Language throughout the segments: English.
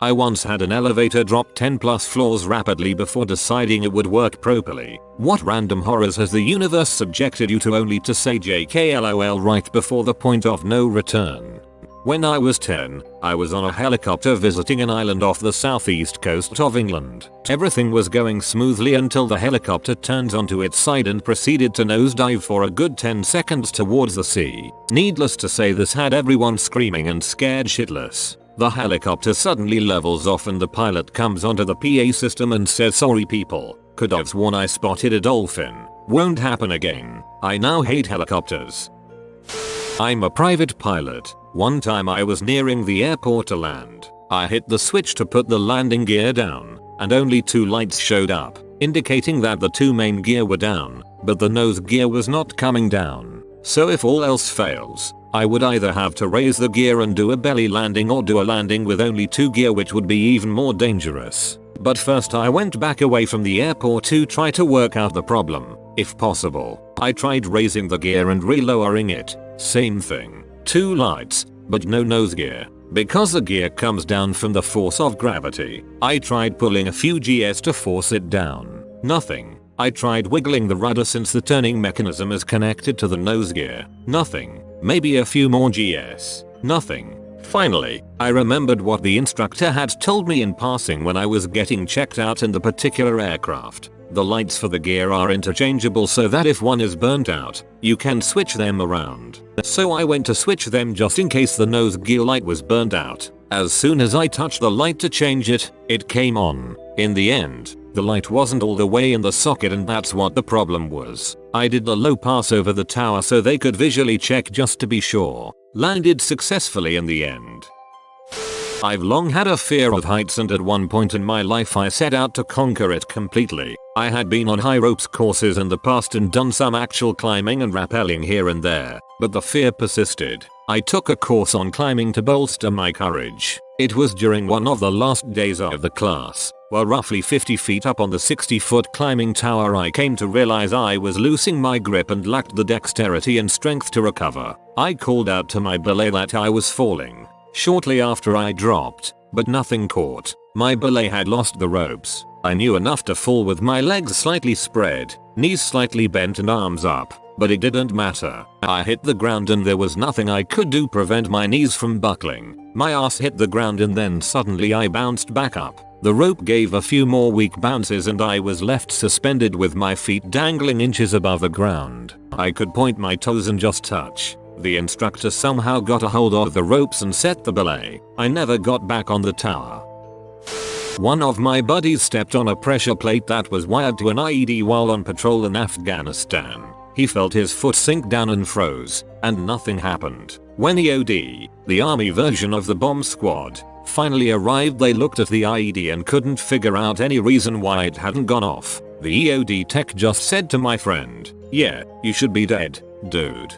I once had an elevator drop 10 plus floors rapidly before deciding it would work properly. What random horrors has the universe subjected you to only to say JKLOL right before the point of no return? When I was 10, I was on a helicopter visiting an island off the southeast coast of England. Everything was going smoothly until the helicopter turned onto its side and proceeded to nosedive for a good 10 seconds towards the sea. Needless to say, this had everyone screaming and scared shitless. The helicopter suddenly levels off and the pilot comes onto the PA system and says, "Sorry people, could have sworn I spotted a dolphin. Won't happen again. I now hate helicopters." I'm a private pilot. One time I was nearing the airport to land. I hit the switch to put the landing gear down, and only 2 lights showed up, indicating that the 2 main gear were down, but the nose gear was not coming down. So if all else fails, I would either have to raise the gear and do a belly landing or do a landing with only 2 gear, which would be even more dangerous. But first I went back away from the airport to try to work out the problem, if possible. I tried raising the gear and re-lowering it. Same thing. 2 lights, but no nose gear. Because the gear comes down from the force of gravity. I tried pulling a few Gs to force it down. Nothing. I tried wiggling the rudder since the turning mechanism is connected to the nose gear. Nothing. Maybe a few more Gs. Nothing. Finally, I remembered what the instructor had told me in passing when I was getting checked out in the particular aircraft. The lights for the gear are interchangeable so that if one is burnt out, you can switch them around. So I went to switch them just in case the nose gear light was burnt out. As soon as I touched the light to change it, it came on. In the end, the light wasn't all the way in the socket, and that's what the problem was. I did the low pass over the tower so they could visually check just to be sure. Landed successfully in the end. I've long had a fear of heights, and at one point in my life I set out to conquer it completely. I had been on high ropes courses in the past and done some actual climbing and rappelling here and there, but the fear persisted. I took a course on climbing to bolster my courage. It was during one of the last days of the class. While roughly 50 feet up on the 60-foot climbing tower, I came to realize I was losing my grip and lacked the dexterity and strength to recover. I called out to my belay that I was falling. Shortly after I dropped, but nothing caught. My belay had lost the ropes. I knew enough to fall with my legs slightly spread, knees slightly bent and arms up, but it didn't matter. I hit the ground and there was nothing I could do to prevent my knees from buckling. My ass hit the ground and then suddenly I bounced back up. The rope gave a few more weak bounces and I was left suspended with my feet dangling inches above the ground. I could point my toes and just touch. The instructor somehow got a hold of the ropes and set the belay. I never got back on the tower. One of my buddies stepped on a pressure plate that was wired to an IED while on patrol in Afghanistan. He felt his foot sink down and froze, and nothing happened. When EOD, the army version of the bomb squad, finally arrived, they looked at the IED and couldn't figure out any reason why it hadn't gone off. The EOD tech just said to my friend, "Yeah, you should be dead, dude."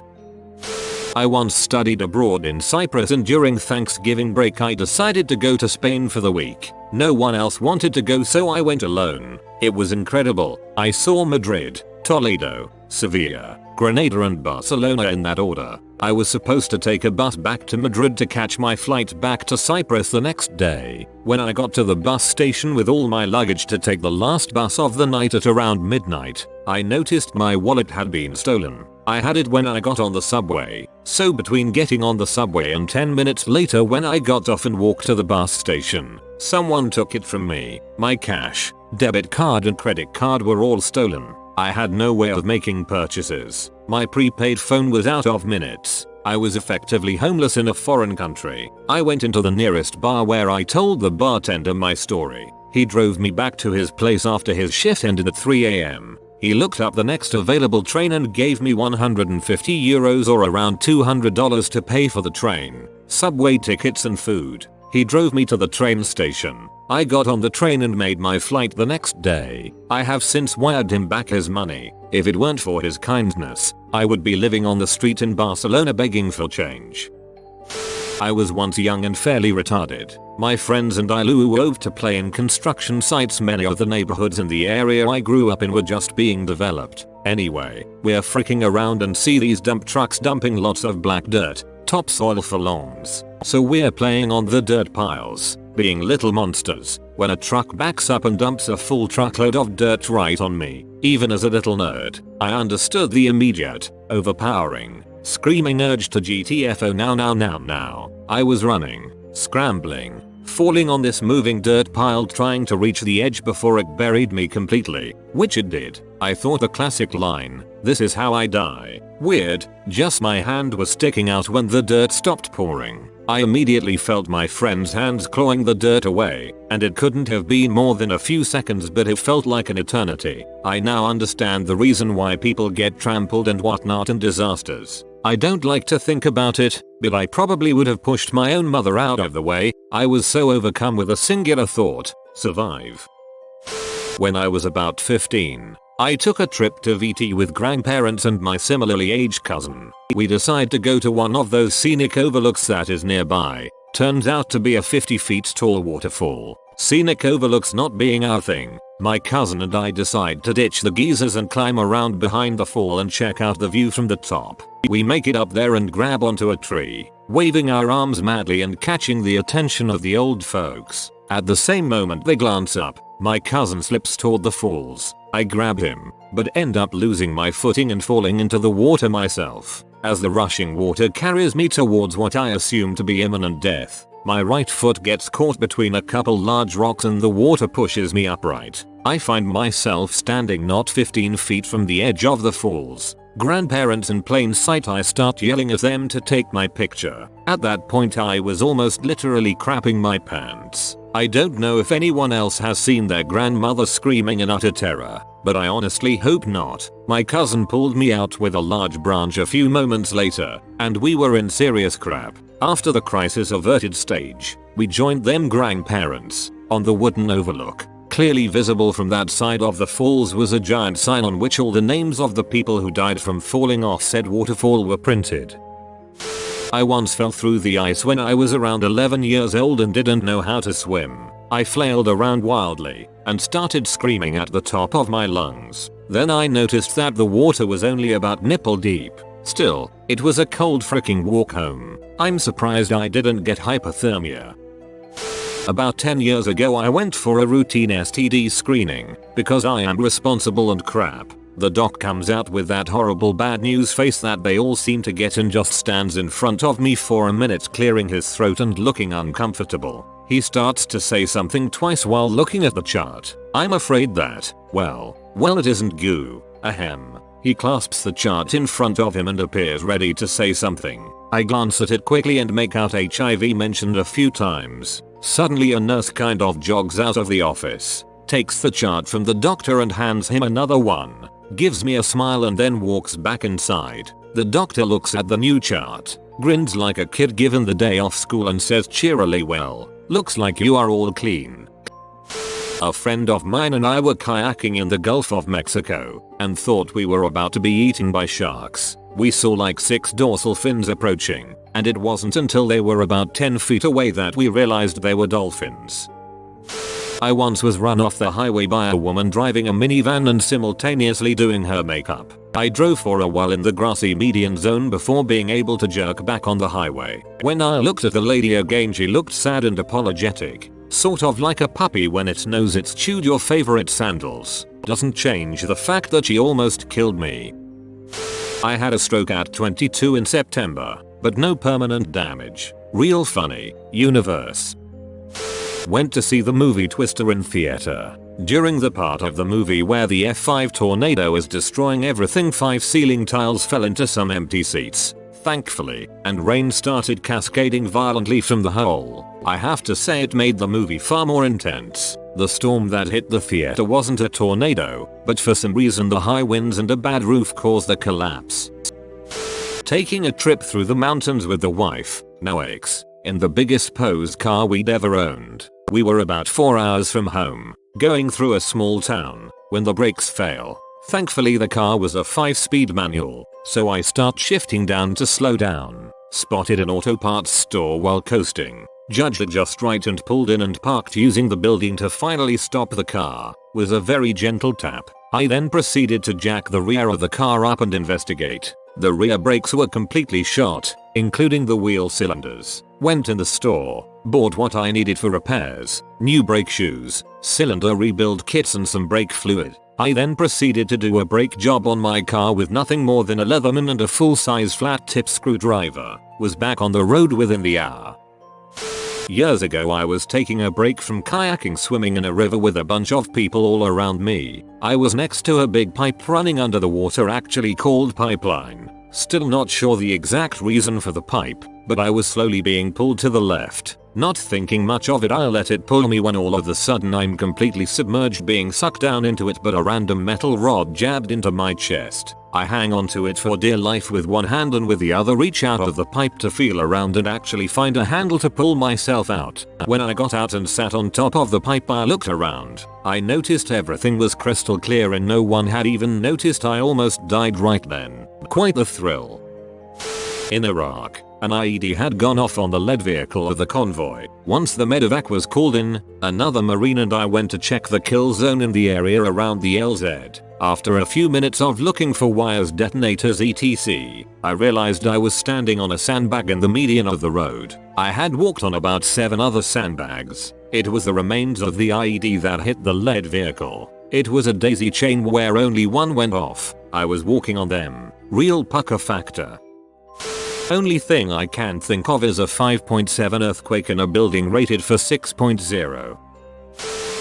I once studied abroad in Cyprus, and during Thanksgiving break I decided to go to Spain for the week. No one else wanted to go, so I went alone. It was incredible. I saw Madrid, Toledo, Sevilla, Granada and Barcelona in that order. I was supposed to take a bus back to Madrid to catch my flight back to Cyprus the next day. When I got to the bus station with all my luggage to take the last bus of the night at around midnight, I noticed my wallet had been stolen. I had it when I got on the subway, so between getting on the subway and 10 minutes later when I got off and walked to the bus station, someone took it from me. My cash, debit card and credit card were all stolen. I had no way of making purchases. My prepaid phone was out of minutes. I was effectively homeless in a foreign country. I went into the nearest bar where I told the bartender my story. He drove me back to his place after his shift ended at 3 AM. He looked up the next available train and gave me €150 or around $200 to pay for the train, subway tickets and food. He drove me to the train station. I got on the train and made my flight the next day. I have since wired him back his money. If it weren't for his kindness, I would be living on the street in Barcelona begging for change. I was once young and fairly retarded. My friends and I loved to play in construction sites. Many of the neighborhoods in the area I grew up in were just being developed. Anyway, we're freaking around and see these dump trucks dumping lots of black dirt, topsoil for lawns. So we're playing on the dirt piles. being little monsters, when a truck backs up and dumps a full truckload of dirt right on me. Even as a little nerd, I understood the immediate, overpowering, screaming urge to GTFO now. I was running, scrambling, falling on this moving dirt pile trying to reach the edge before it buried me completely, which it did. I thought the classic line, "This is how I die." Weird, just my hand was sticking out when the dirt stopped pouring. I immediately felt my friend's hands clawing the dirt away, and it couldn't have been more than a few seconds, but it felt like an eternity. I now understand the reason why people get trampled and whatnot in disasters. I don't like to think about it, but I probably would have pushed my own mother out of the way. I was so overcome with a singular thought: survive. When I was about 15, I took a trip to VT with grandparents and my similarly aged cousin. We decided to go to one of those scenic overlooks that is nearby. Turns out to be a 50 feet tall waterfall. Scenic overlooks not being our thing, my cousin and I decide to ditch the geezers and climb around behind the fall and check out the view from the top. We make it up there and grab onto a tree, waving our arms madly and catching the attention of the old folks. At the same moment they glance up, my cousin slips toward the falls. I grab him, but end up losing my footing and falling into the water myself. As the rushing water carries me towards what I assume to be imminent death, my right foot gets caught between a couple large rocks and the water pushes me upright. I find myself standing not 15 feet from the edge of the falls. Grandparents in plain sight. I start yelling at them to take my picture. At that point I was almost literally crapping my pants. I don't know if anyone else has seen their grandmother screaming in utter terror, but I honestly hope not. My cousin pulled me out with a large branch a few moments later, and we were in serious crap. After the crisis averted stage, we joined them grandparents on the wooden overlook. Clearly visible from that side of the falls was a giant sign on which all the names of the people who died from falling off said waterfall were printed. I once fell through the ice when I was around 11 years old and didn't know how to swim. I flailed around wildly and started screaming at the top of my lungs. Then I noticed that the water was only about nipple deep. Still, it was a cold fricking walk home. I'm surprised I didn't get hypothermia. About 10 years ago I went for a routine STD screening because I am responsible and crap. The doc comes out with that horrible bad news face that they all seem to get and just stands in front of me for a minute clearing his throat and looking uncomfortable. He starts to say something twice while looking at the chart. I'm afraid that, well it isn't goo. Ahem. He clasps the chart in front of him and appears ready to say something. I glance at it quickly and make out HIV mentioned a few times. Suddenly a nurse kind of jogs out of the office, takes the chart from the doctor and hands him another one, gives me a smile and then walks back inside. The doctor looks at the new chart, grins like a kid given the day off school and says cheerily, "Well, looks like you are all clean." A friend of mine and I were kayaking in the Gulf of Mexico and thought we were about to be eaten by sharks. We saw like 6 dorsal fins approaching, and it wasn't until they were about 10 feet away that we realized they were dolphins. I once was run off the highway by a woman driving a minivan and simultaneously doing her makeup. I drove for a while in the grassy median zone before being able to jerk back on the highway. When I looked at the lady again, she looked sad and apologetic, sort of like a puppy when it knows it's chewed your favorite sandals. Doesn't change the fact that she almost killed me. I had a stroke at 22 in September, but no permanent damage. Real funny. Universe. Went to see the movie Twister in theater. During the part of the movie where the F5 tornado is destroying everything, 5 ceiling tiles fell into some empty seats, thankfully, and rain started cascading violently from the hole. I have to say it made the movie far more intense. The storm that hit the theater wasn't a tornado, but for some reason the high winds and a bad roof caused the collapse. Taking a trip through the mountains with the wife, now ex, in the biggest posed car we'd ever owned. We were about 4 hours from home, going through a small town, when the brakes fail. Thankfully the car was a 5-speed manual, so I start shifting down to slow down. Spotted an auto parts store while coasting. Judged it just right and pulled in and parked using the building to finally stop the car. Was a very gentle tap. I then proceeded to jack the rear of the car up and investigate. The rear brakes were completely shot, including the wheel cylinders. Went in the store, bought what I needed for repairs, new brake shoes, cylinder rebuild kits and some brake fluid. I then proceeded to do a brake job on my car with nothing more than a Leatherman and a full-size flat tip screwdriver. Was back on the road within the hour. Years ago I was taking a break from kayaking, swimming in a river with a bunch of people all around me. I was next to a big pipe running under the water, actually called pipeline. Still not sure the exact reason for the pipe, but I was slowly being pulled to the left. Not thinking much of it, I let it pull me when all of a sudden I'm completely submerged, being sucked down into it, but a random metal rod jabbed into my chest. I hang onto it for dear life with one hand and with the other reach out of the pipe to feel around and actually find a handle to pull myself out. When I got out and sat on top of the pipe, I looked around. I noticed everything was crystal clear and no one had even noticed. I almost died right then. Quite the thrill. In Iraq, an IED had gone off on the lead vehicle of the convoy. Once the medevac was called in, another Marine and I went to check the kill zone in the area around the LZ. After a few minutes of looking for wires, detonators etc., I realized I was standing on a sandbag in the median of the road. I had walked on about 7 other sandbags. It was the remains of the IED that hit the lead vehicle. It was a daisy chain where only one went off. I was walking on them. Real pucker factor. Only thing I can think of is a 5.7 earthquake in a building rated for 6.0.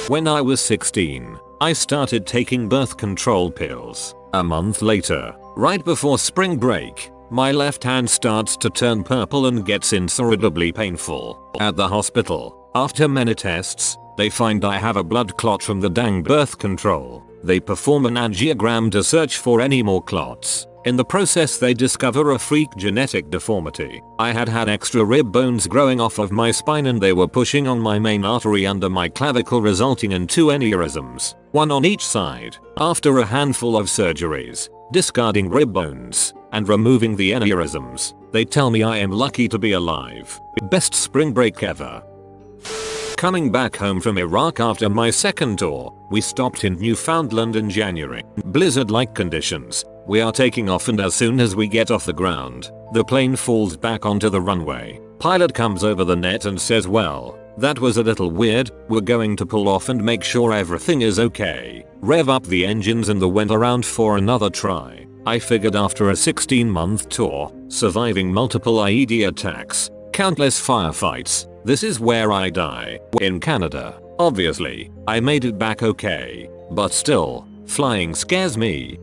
When I was 16, I started taking birth control pills. A month later, right before spring break, my left hand starts to turn purple and gets insufferably painful. At the hospital, after many tests, they find I have a blood clot from the dang birth control. They perform an angiogram to search for any more clots. In the process they discover a freak genetic deformity. I had extra rib bones growing off of my spine and they were pushing on my main artery under my clavicle, resulting in 2 aneurysms, one on each side. After a handful of surgeries, discarding rib bones, and removing the aneurysms, they tell me I am lucky to be alive. Best spring break ever. Coming back home from Iraq after my second tour, we stopped in Newfoundland in January. Blizzard-like conditions. We are taking off and as soon as we get off the ground, the plane falls back onto the runway. Pilot comes over the net and says, well, that was a little weird, we're going to pull off and make sure everything is okay. Rev up the engines and the went around for another try. I figured after a 16-month tour, surviving multiple IED attacks, countless firefights, this is where I die. In Canada, obviously, I made it back okay, but still, flying scares me.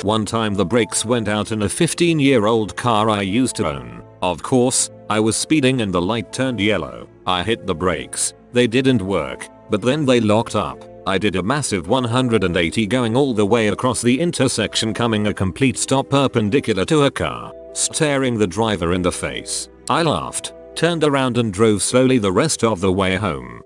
One time the brakes went out in a 15-year-old car I used to own. Of course, I was speeding and the light turned yellow. I hit the brakes. They didn't work, but then they locked up. I did a massive 180 going all the way across the intersection, coming a complete stop perpendicular to a car, staring the driver in the face. I laughed, turned around and drove slowly the rest of the way home.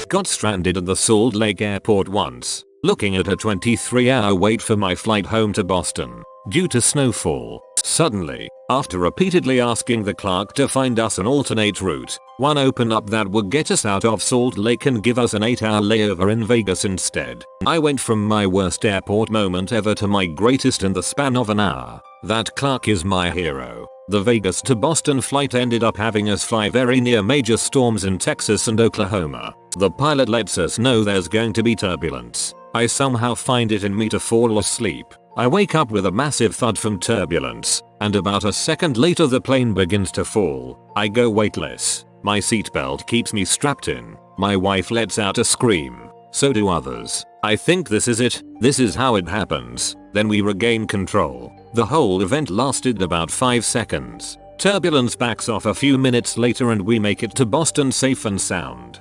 Got stranded at the Salt Lake airport once, looking at a 23-hour wait for my flight home to Boston, due to snowfall. Suddenly, after repeatedly asking the clerk to find us an alternate route, one opened up that would get us out of Salt Lake and give us an 8-hour layover in Vegas instead. I went from my worst airport moment ever to my greatest in the span of an hour. That clerk is my hero. The Vegas to Boston flight ended up having us fly very near major storms in Texas and Oklahoma. The pilot lets us know there's going to be turbulence. I somehow find it in me to fall asleep. I wake up with a massive thud from turbulence, and about a second later the plane begins to fall. I go weightless. My seatbelt keeps me strapped in. My wife lets out a scream. So do others. I think this is it. This is how it happens. Then we regain control. The whole event lasted about 5 seconds. Turbulence backs off a few minutes later and we make it to Boston safe and sound.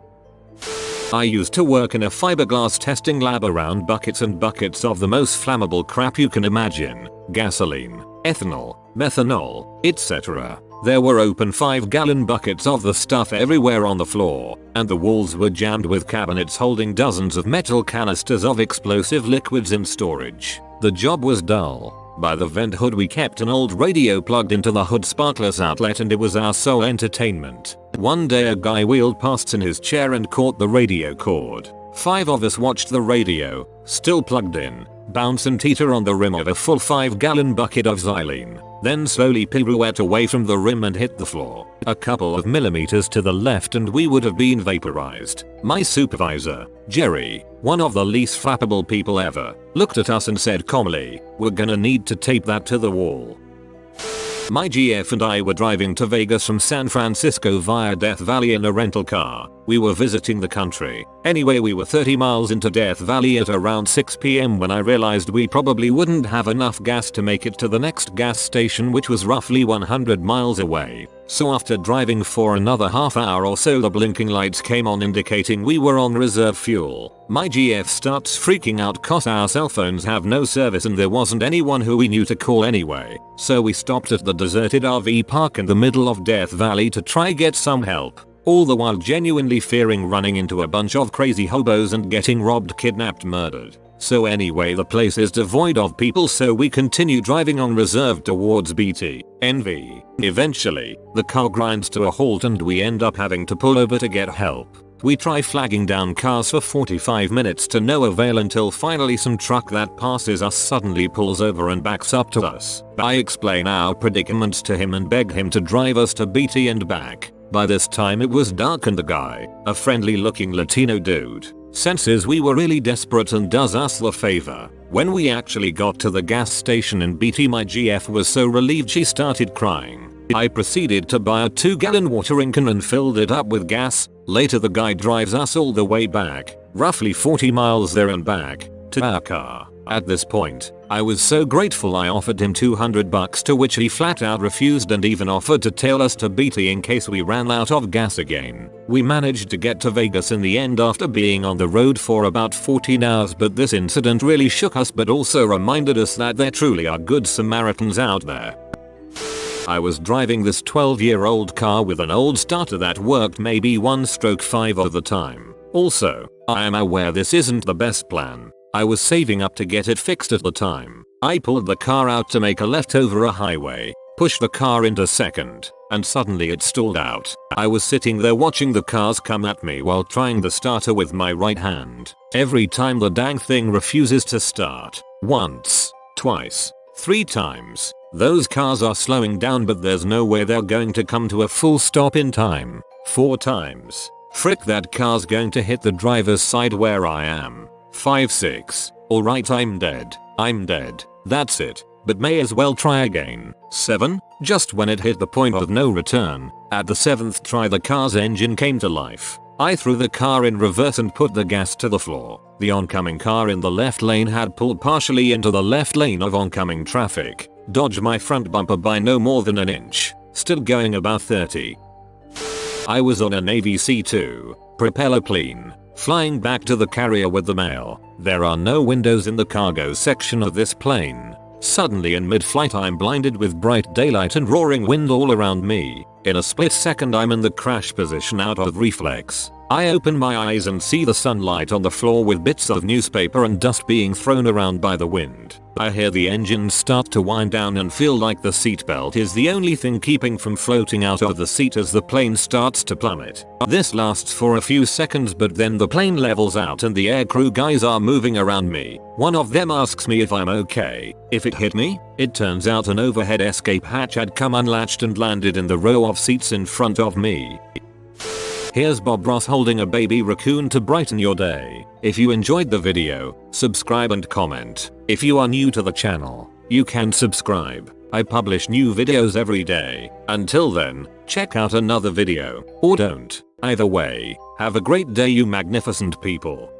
I used to work in a fiberglass testing lab around buckets and buckets of the most flammable crap you can imagine. Gasoline, ethanol, methanol, etc. There were open 5-gallon buckets of the stuff everywhere on the floor, and the walls were jammed with cabinets holding dozens of metal canisters of explosive liquids in storage. The job was dull. By the vent hood we kept an old radio plugged into the hood sparkless outlet and it was our sole entertainment. One day a guy wheeled past in his chair and caught the radio cord. 5 of us watched the radio, still plugged in, bounce and teeter on the rim of a full 5-gallon bucket of xylene. then slowly pirouette away from the rim and hit the floor. A couple of millimeters to the left and we would have been vaporized. My supervisor, Jerry, one of the least flappable people ever, looked at us and said calmly, "We're gonna need to tape that to the wall." My GF and I were driving to Vegas from San Francisco via Death Valley in a rental car. We were visiting the country. Anyway, we were 30 miles into Death Valley at around 6 PM when I realized we probably wouldn't have enough gas to make it to the next gas station, which was roughly 100 miles away. So after driving for another half hour or so, the blinking lights came on indicating we were on reserve fuel. My GF starts freaking out cause our cell phones have no service and there wasn't anyone who we knew to call anyway. So we stopped at the deserted RV park in the middle of Death Valley to try get some help. All the while genuinely fearing running into a bunch of crazy hobos and getting robbed, kidnapped, murdered. So anyway, the place is devoid of people, so we continue driving on reserve towards BT, NV. Eventually, the car grinds to a halt and we end up having to pull over to get help. We try flagging down cars for 45 minutes to no avail until finally some truck that passes us suddenly pulls over and backs up to us. I explain our predicaments to him and beg him to drive us to BT and back. By this time it was dark and the guy, a friendly looking Latino dude, senses we were really desperate and does us the favor. When we actually got to the gas station in BT, my GF was so relieved she started crying. I proceeded to buy a 2-gallon watering can and filled it up with gas. Later the guy drives us all the way back, roughly 40 miles there and back, to our car. At this point, I was so grateful I offered him $200, to which he flat out refused and even offered to tail us to BT in case we ran out of gas again. We managed to get to Vegas in the end after being on the road for about 14 hours, but this incident really shook us but also reminded us that there truly are good Samaritans out there. I was driving this 12-year-old car with an old starter that worked maybe 1/5 of the time. Also, I am aware this isn't the best plan. I was saving up to get it fixed at the time. I pulled the car out to make a left over a highway, pushed the car into second, and suddenly it stalled out. I was sitting there watching the cars come at me while trying the starter with my right hand. Every time the dang thing refuses to start. Once, twice, 3 times. Those cars are slowing down but there's no way they're going to come to a full stop in time. 4 times. Frick, that car's going to hit the driver's side where I am. 5, 6. Alright, I'm dead. I'm dead. That's it. But may as well try again. 7. Just when it hit the point of no return, at the 7th try the car's engine came to life. I threw the car in reverse and put the gas to the floor. The oncoming car in the left lane had pulled partially into the left lane of oncoming traffic. Dodged my front bumper by no more than an inch. Still going about 30. I was on a Navy C2, propeller plane, flying back to the carrier with the mail. There are no windows in the cargo section of this plane. Suddenly in mid-flight I'm blinded with bright daylight and roaring wind all around me. In a split second I'm in the crash position out of reflex. I open my eyes and see the sunlight on the floor with bits of newspaper and dust being thrown around by the wind. I hear the engine start to wind down and feel like the seatbelt is the only thing keeping from floating out of the seat as the plane starts to plummet. This lasts for a few seconds but then the plane levels out and the aircrew guys are moving around me. One of them asks me if I'm okay. If it hit me? It turns out an overhead escape hatch had come unlatched and landed in the row of seats in front of me. Here's Bob Ross holding a baby raccoon to brighten your day. If you enjoyed the video, subscribe and comment. If you are new to the channel, you can subscribe. I publish new videos every day. Until then, check out another video, or don't. Either way, have a great day you magnificent people.